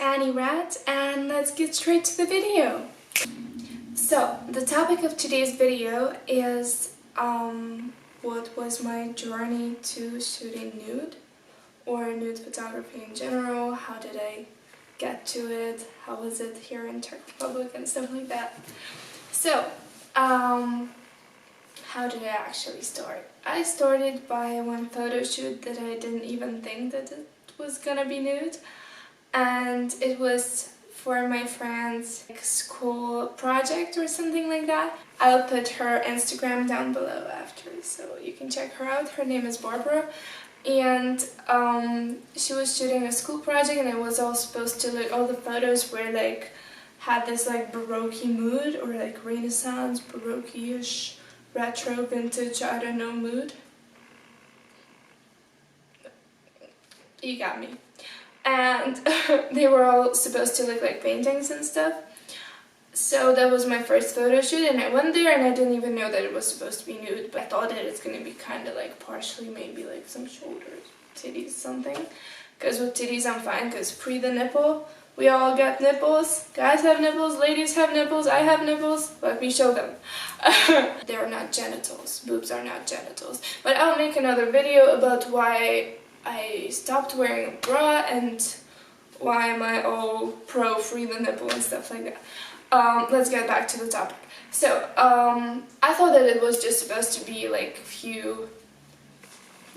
Annie Rat, and let's get straight to the video. So, the topic of today's video is what was my journey to shooting nude, or nude photography in general. How did I get to it? How was it here in Czech Republic and stuff like that. So, how did I actually start? I started by one photo shoot that I didn't even think that it was gonna be nude, and it was for my friend's school project or something like that. I'll put her Instagram down below after, so you can check her out. Her name is Barbara, and she was shooting a school project, and it was all supposed to look, all the photos were like, had this like Baroque mood, or like Renaissance, Baroque-ish, retro, vintage, I don't know, mood. You got me. And they were all supposed to look like paintings and stuff. So that was my first photo shoot, and I went there and I didn't even know that it was supposed to be nude, but I thought that it's gonna be kind of like partially, maybe like some shoulders, titties, something. Because with titties I'm fine, because pre the nipple, we all got nipples. Guys have nipples, ladies have nipples, I have nipples. Let me show them. They're not genitals. Boobs are not genitals. But I'll make another video about why I stopped wearing a bra and why am I all pro free the nipple and stuff like that. Let's get back to the topic. So, I thought that it was just supposed to be like a few,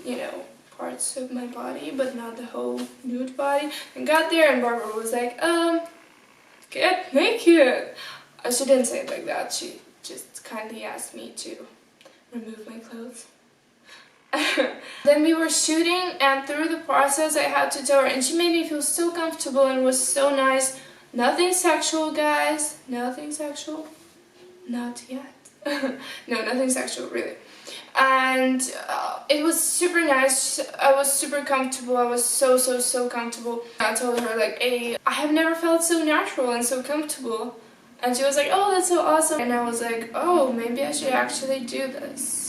you know, parts of my body, but not the whole nude body. And got there and Barbara was like, get naked. She didn't say it like that. She just kindly asked me to remove my clothes. Then we were shooting, and through the process I had to tell her, and she made me feel so comfortable and was so nice. Nothing sexual, guys. Nothing sexual. Not yet. No, nothing sexual, really. And it was super nice. I was super comfortable. I was so comfortable. I told her like, hey, I have never felt so natural and so comfortable. And she was like, oh, that's so awesome. And I was like, oh, maybe I should actually do this.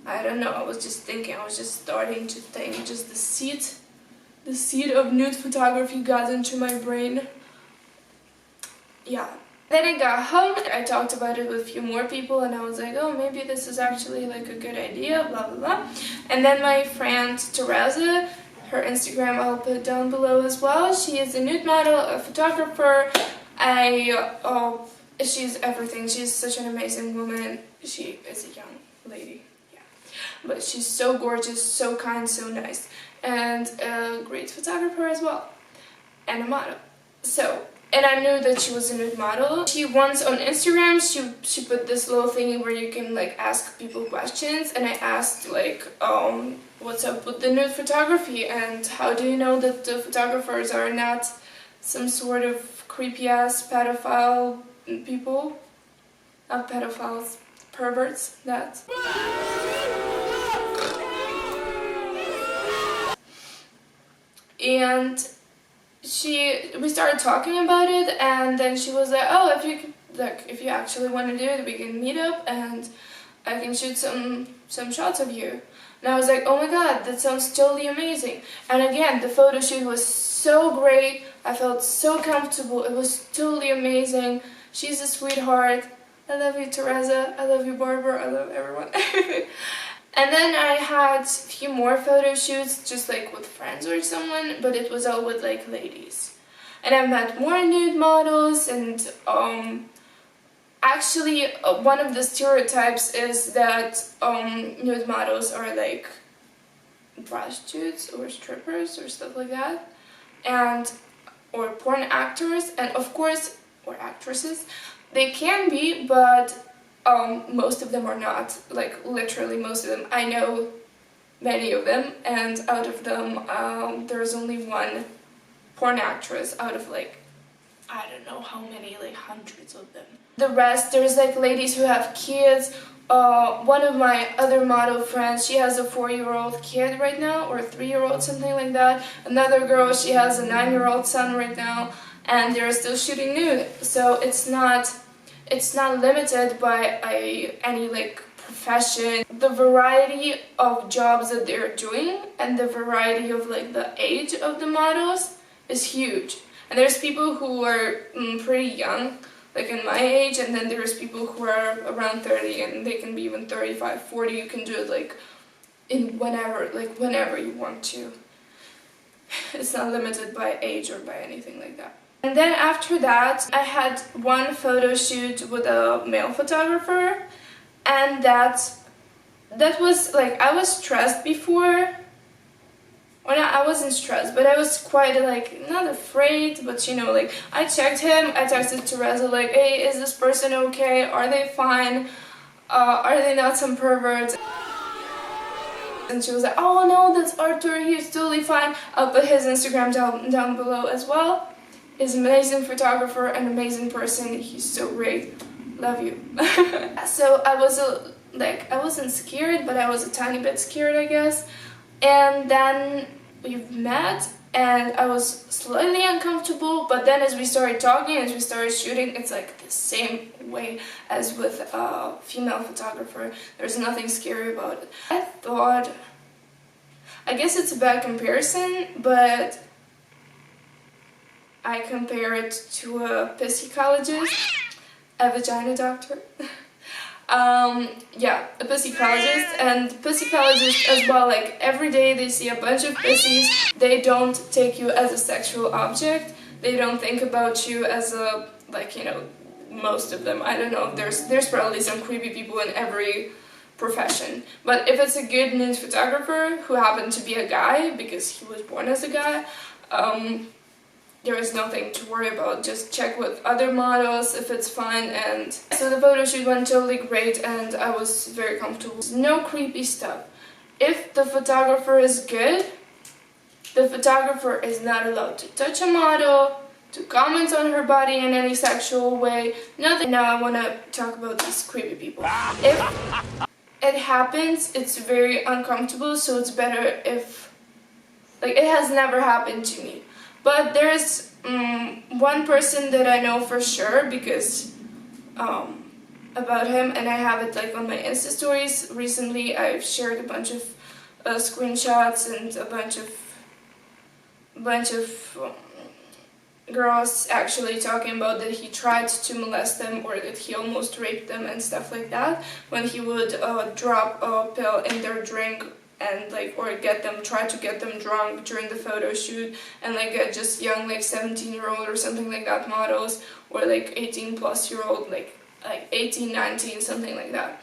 I don't know, I was just thinking, I was just starting to think, just the seed of nude photography got into my brain. Yeah. Then I got home, I talked about it with a few more people, and I was like, oh, maybe this is actually like a good idea, blah blah blah. And then my friend Tereza, her Instagram I'll put down below as well. She is a nude model, a photographer. She's everything. She's such an amazing woman. She is a young lady. But she's so gorgeous, so kind, so nice, and a great photographer as well, and a model. So, and I knew that she was a nude model. She once on Instagram, she put this little thingy where you can like ask people questions, and I asked like, what's up with the nude photography, and how do you know that the photographers are not some sort of creepy ass pedophile people? Not pedophiles, perverts, that. And we started talking about it, and then she was like, oh, if you actually want to do it, we can meet up and I can shoot some shots of you. And I was like, oh my god, that sounds totally amazing. And again, the photo shoot was so great. I felt so comfortable. It was totally amazing. She's a sweetheart. I love you, Tereza. I love you, Barbara. I love everyone. And then I had a few more photo shoots, just like with friends or someone, but it was all with like ladies. And I met more nude models, and actually one of the stereotypes is that nude models are like prostitutes or strippers or stuff like that, or porn actors, and of course, or actresses. They can be, but most of them are not, like literally most of them. I know many of them, and out of them there's only one porn actress out of like, I don't know how many, like hundreds of them. The rest, there's like ladies who have kids. One of my other model friends, she has a 4-year-old kid right now, or a 3-year-old, something like that. Another girl, she has a 9-year-old son right now, and they're still shooting nude. So it's not limited by any like profession. The variety of jobs that they're doing and the variety of like the age of the models is huge. And there's people who are pretty young, like in my age, and then there's people who are around 30 and they can be even 35, 40. You can do it like in whenever you want to. It's not limited by age or by anything like that. And then after that, I had one photo shoot with a male photographer, and that was like, I was stressed before. Or not, I wasn't stressed, but I was quite like, not afraid, but you know, like, I checked him, I texted Tereza like, hey, is this person okay? Are they fine? Are they not some perverts? And she was like, oh no, that's Artur, he's totally fine. I'll put his Instagram down below as well. He's an amazing photographer, an amazing person, he's so great. Love you. So I was I wasn't scared, but I was a tiny bit scared, I guess. And then we met, and I was slightly uncomfortable, but then as we started talking, as we started shooting, it's like the same way as with a female photographer. There's nothing scary about it. I guess it's a bad comparison, but I compare it to a psychologist, a vagina doctor. Yeah, a psychologist, and psychologists as well, like every day they see a bunch of pussies. They don't take you as a sexual object. They don't think about you as a, like, you know, most of them. I don't know, there's probably some creepy people in every profession. But if it's a good nude photographer who happened to be a guy, because he was born as a guy, there is nothing to worry about. Just check with other models if it's fine. And so the photo shoot went totally great, and I was very comfortable. No creepy stuff. If the photographer is good, the photographer is not allowed to touch a model, to comment on her body in any sexual way, nothing. Now I want to talk about these creepy people. If it happens, it's very uncomfortable, so it's better if, like, it has never happened to me. But there's one person that I know for sure, because about him, and I have it like on my Insta stories. Recently I've shared a bunch of screenshots and a bunch of girls actually talking about that he tried to molest them, or that he almost raped them and stuff like that, when he would drop a pill in their drink and like, or try to get them drunk during the photo shoot, and like get just young, like 17-year-old or something like that models, or like 18+-year-old, like 18, 19, something like that,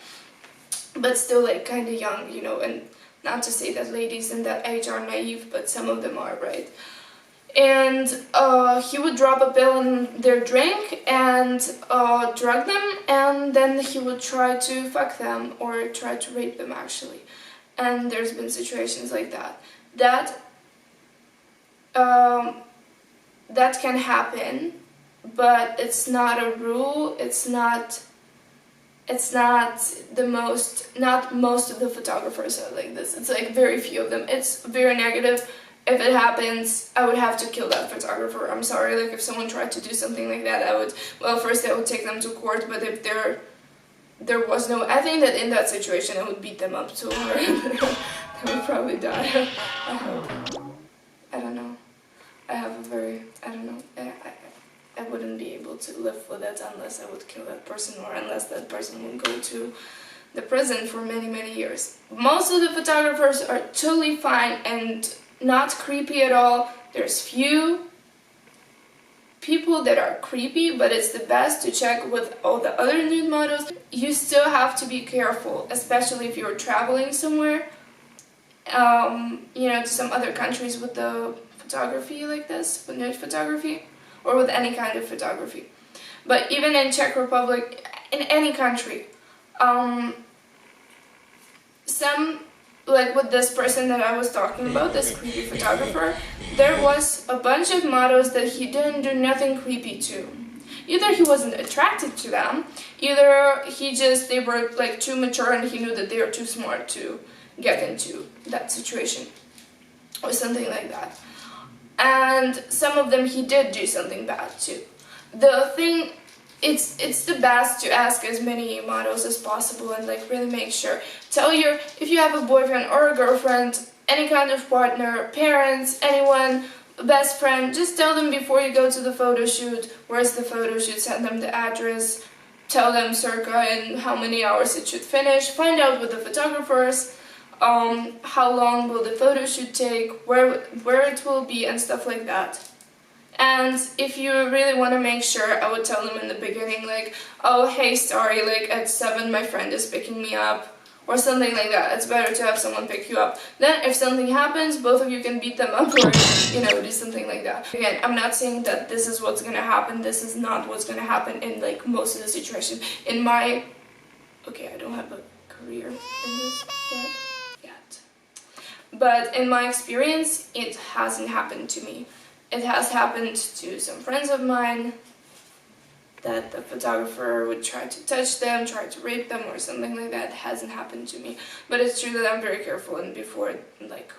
but still like kind of young, you know. And not to say that ladies in that age are naive, but some of them are, right? And he would drop a pill in their drink and drug them, and then he would try to fuck them or try to rape them, actually. And there's been situations like that. That can happen, but it's not a rule. It's not not most of the photographers are like this. It's like very few of them. It's very negative. If it happens, I would have to kill that photographer. I'm sorry, like if someone tried to do something like that, first I would take them to court, but if there was no, I think that in that situation I would beat them up so hard. They would probably die. I hope. I don't know. I have a very, I don't know, I wouldn't be able to live with it unless I would kill that person, or unless that person would go to the prison for many, many years. Most of the photographers are totally fine and not creepy at all. There's few people that are creepy, but it's the best to check with all the other nude models. You still have to be careful, especially if you're traveling somewhere, you know, to some other countries with the photography like this, with nude photography, or with any kind of photography. But even in Czech Republic, in any country, like with this person that I was talking about, this creepy photographer, there was a bunch of models that he didn't do nothing creepy to. Either he wasn't attracted to them, either they were like too mature and he knew that they were too smart to get into that situation, or something like that. And some of them he did do something bad to. The thing, it's the best to ask as many models as possible and like really make sure. If you have a boyfriend or a girlfriend, any kind of partner, parents, anyone, best friend, just tell them before you go to the photo shoot, where's the photo shoot, send them the address, tell them circa in how many hours it should finish, find out with the photographers, how long will the photo shoot take, where it will be and stuff like that. And if you really want to make sure, I would tell them in the beginning, like, oh, hey, sorry, like, at 7 my friend is picking me up, or something like that. It's better to have someone pick you up. Then, if something happens, both of you can beat them up, or, you know, do something like that. Again, I'm not saying that this is what's gonna happen. This is not what's gonna happen in, like, most of the situations. In my... Okay, I don't have a career in this yet. But in my experience, it hasn't happened to me. It has happened to some friends of mine that the photographer would try to touch them, try to rape them or something like that. It hasn't happened to me. But it's true that I'm very careful, and before, like,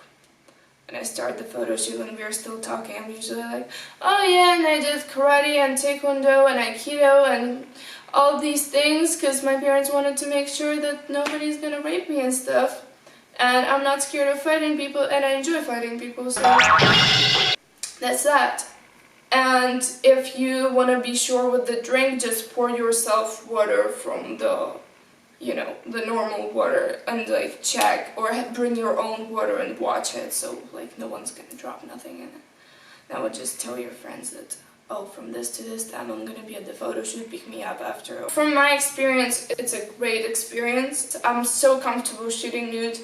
when I start the photo shoot, when we're still talking, I'm usually like, oh yeah, and I did karate and taekwondo and aikido and all these things because my parents wanted to make sure that nobody's gonna rape me and stuff. And I'm not scared of fighting people, and I enjoy fighting people, so... That's that. And if you want to be sure with the drink, just pour yourself water from the, you know, the normal water, and like check, or bring your own water and watch it, so like no one's gonna drop nothing in it. That would just tell your friends that, oh, from this to this time I'm gonna be at the photo shoot, pick me up after. From my experience, it's a great experience. I'm so comfortable shooting nude.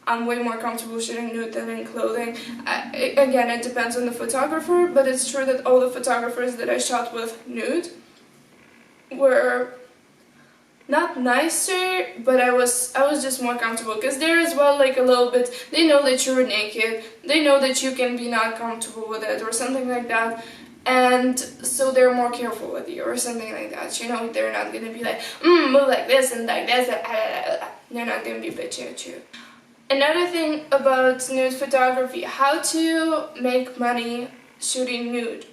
I'm way more comfortable shooting nude than in clothing. Again, it depends on the photographer, but it's true that all the photographers that I shot with nude were not nicer, but I was just more comfortable, because they're as well like a little bit, they know that you're naked, they know that you can be not comfortable with it or something like that, and so they're more careful with you or something like that, you know. They're not gonna be like, move like this and like this, they're not gonna be bitchy at you. Another thing about nude photography, how to make money shooting nude.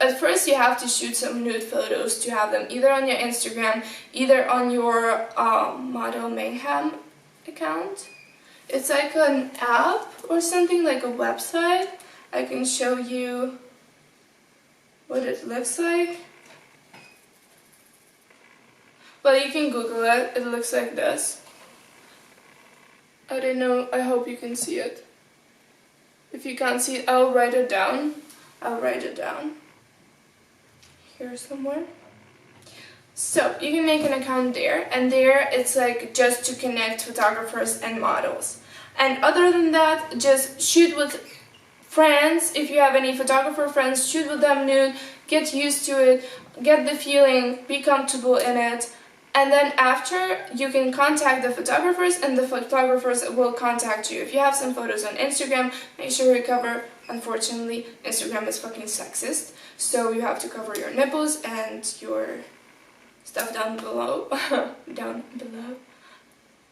At first you have to shoot some nude photos to have them either on your Instagram, either on your model Mayhem account. It's like an app or something, like a website. I can show you what it looks like. Well, you can Google it, it looks like this. I don't know, I hope you can see it. If you can't see it, I'll write it down. I'll write it down here somewhere. So, you can make an account there, and there it's like just to connect photographers and models. And other than that, just shoot with friends. If you have any photographer friends, shoot with them nude, get used to it, get the feeling, be comfortable in it. And then after, you can contact the photographers, and the photographers will contact you. If you have some photos on Instagram, make sure you cover, unfortunately, Instagram is fucking sexist, so you have to cover your nipples and your stuff down below. Down below.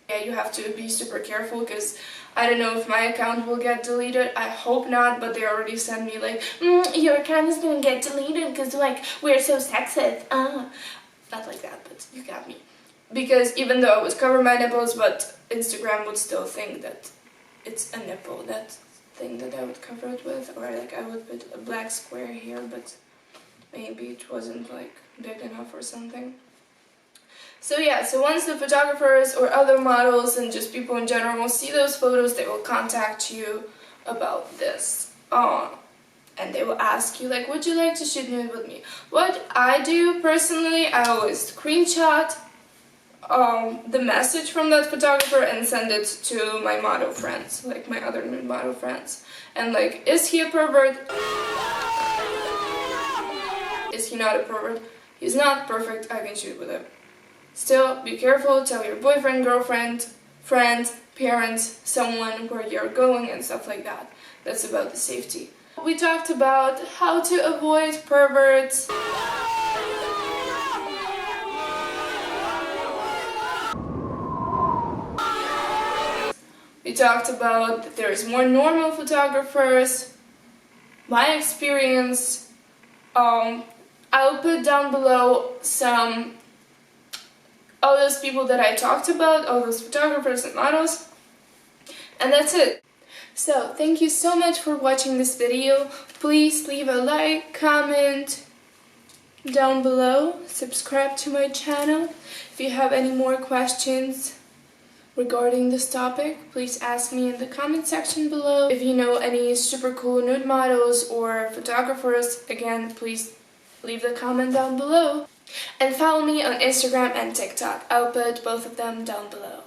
Yeah, you have to be super careful, because I don't know if my account will get deleted. I hope not, but they already sent me like, your account is gonna get deleted because, like, we're so sexist. Not like that, but you got me. Because even though I would cover my nipples, but Instagram would still think that it's a nipple, that thing that I would cover it with, or like I would put a black square here, but maybe it wasn't like big enough or something. So yeah, so once the photographers or other models and just people in general will see those photos, they will contact you about this. And they will ask you, like, would you like to shoot nude with me? What I do personally, I always screenshot the message from that photographer and send it to my model friends, like my other nude model friends. And like, is he a pervert? Is he not a pervert? He's not perfect, I can shoot with him. Still, be careful, tell your boyfriend, girlfriend, friend, parents, someone where you're going and stuff like that. That's about the safety. We talked about how to avoid perverts. We talked about that there's more normal photographers. My experience, I'll put down below all those people that I talked about, all those photographers and models, and that's it. So, thank you so much for watching this video. Please leave a like, comment down below, subscribe to my channel. If you have any more questions regarding this topic, please ask me in the comment section below. If you know any super cool nude models or photographers, again, please leave the comment down below. And follow me on Instagram and TikTok. I'll put both of them down below.